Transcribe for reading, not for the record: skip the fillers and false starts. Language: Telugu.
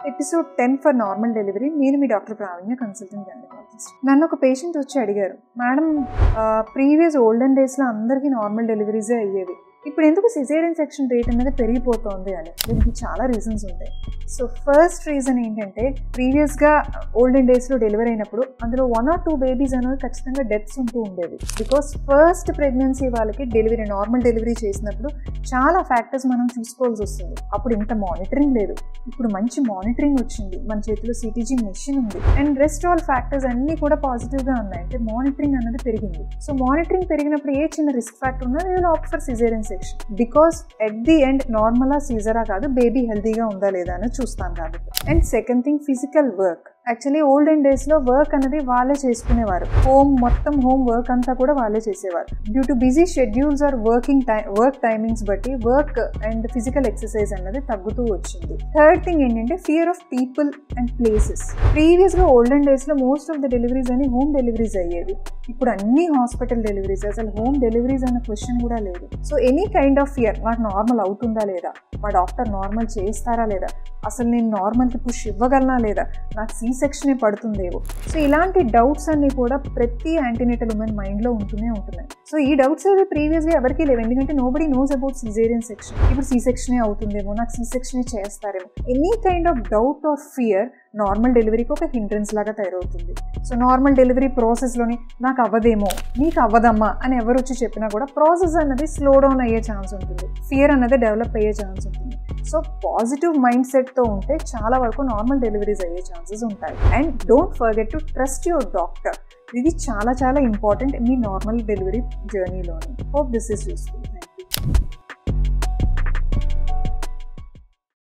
Episode 10 for normal delivery. నేను మీ డాక్టర్ ప్రావీణ్య, కన్సల్టెంట్ గైనకాలజిస్ట్. నన్ను ఒక పేషెంట్ వచ్చి అడిగారు, మేడం ప్రీవియస్ ఓల్డెన్ డేస్లో అందరికీ నార్మల్ డెలివరీసే అయ్యేవి, ఇప్పుడు ఎందుకు సిజేరియన్ సెక్షన్ రేట్ అనేది పెరిగిపోతుంది అని. దీనికి చాలా రీజన్స్ ఉంటాయి. సో ఫస్ట్ రీజన్ ఏంటంటే, ప్రీవియస్గా ఓల్డెన్ డేస్లో డెలివరీ అయినప్పుడు అందులో 1 or 2 బేబీస్ అనేది ఖచ్చితంగా డెత్స్ ఉంటూ ఉండేవి. బికాస్ ఫస్ట్ ప్రెగ్నెన్సీ వాళ్ళకి నార్మల్ డెలివరీ చేసినప్పుడు చాలా ఫ్యాక్టర్స్ మనం చూసుకోవాల్సి వస్తుంది. అప్పుడు ఇంత మానిటరింగ్ లేదు. ఇప్పుడు మంచి మానిటరింగ్ వచ్చింది, మన చేతిలో సిటీజీ మెషిన్ ఉంది, అండ్ రెస్ట్ ఆల్ ఫ్యాక్టర్స్ అన్నీ కూడా పాజిటివ్గా ఉన్నాయి. అంటే మానిటరింగ్ అనేది పెరిగింది. సో మానిటరింగ్ పెరిగినప్పుడు ఏ చిన్న రిస్క్ ఫ్యాక్టర్ ఉన్నా you will opt for caesarean section. Because at the end నార్మలా సీజరా కాదు, బేబీ హెల్తీగా ఉందా లేదా అని చూస్తాం కాబట్టి. And second thing, physical work. Actually olden డేస్లో వర్క్ అనేది వాళ్ళే చేసుకునేవారు. మొత్తం హోమ్ వర్క్ అంతా కూడా వాళ్ళే చేసేవారు. Due to busy schedules or work timings బట్టి వర్క్ అండ్ ఫిజికల్ ఎక్సర్సైజ్ అనేది తగ్గుతూ వచ్చింది. థర్డ్ థింగ్ ఏంటంటే, fear of people and places. ప్రీవియస్గా ఓల్డెన్ డేస్లో మోస్ట్ ఆఫ్ ద డెలివరీస్ అని హోమ్ డెలివరీస్ అయ్యేవి. ఇప్పుడు అన్ని హాస్పిటల్ డెలివరీస్, అసలు హోమ్ డెలివరీస్ అన్న క్వశ్చన్ కూడా లేదు. So any kind of fear, నాకు నార్మల్ అవుతుందా లేదా, మా డాక్టర్ నార్మల్ చేస్తారా లేదా, అసలు నేను నార్మల్కి పుష్ ఇవ్వగలనా లేదా, నాకు సి సెక్షనే పడుతుందేవో. సో ఇలాంటి డౌట్స్ అన్నీ కూడా ప్రతి యాంటీనేటల్ ఉమెన్ మైండ్లో ఉంటూనే ఉంటున్నాయి. సో ఈ డౌట్స్ అవి ప్రీవియస్గా ఎవరికీ లేవు, ఎందుకంటే nobody knows about caesarean section. ఇప్పుడు సి సెక్షనే అవుతుందేమో, నాకు సి సెక్షనే చేస్తారేమో, any kind of doubt or fear normal డెలివరీకి ఒక హిండ్రెన్స్ లాగా తయారవుతుంది. సో నార్మల్ డెలివరీ ప్రాసెస్లోని నాకు అవ్వదేమో, నీకు అవ్వదమ్మా అని ఎవరు వచ్చి చెప్పినా కూడా ప్రాసెస్ అన్నది స్లో డౌన్ అయ్యే ఛాన్స్ ఉంటుంది, ఫియర్ అన్నది డెవలప్ అయ్యే ఛాన్స్ ఉంటుంది. సో పాజిటివ్ మైండ్ సెట్తో ఉంటే చాలా వరకు నార్మల్ డెలివరీస్ అయ్యే ఛాన్సెస్ ఉంటాయి. And don't forget to trust your doctor. ఇది చాలా చాలా ఇంపార్టెంట్ మీ నార్మల్ డెలివరీ జర్నీలోని. Hope this is useful. Thank you.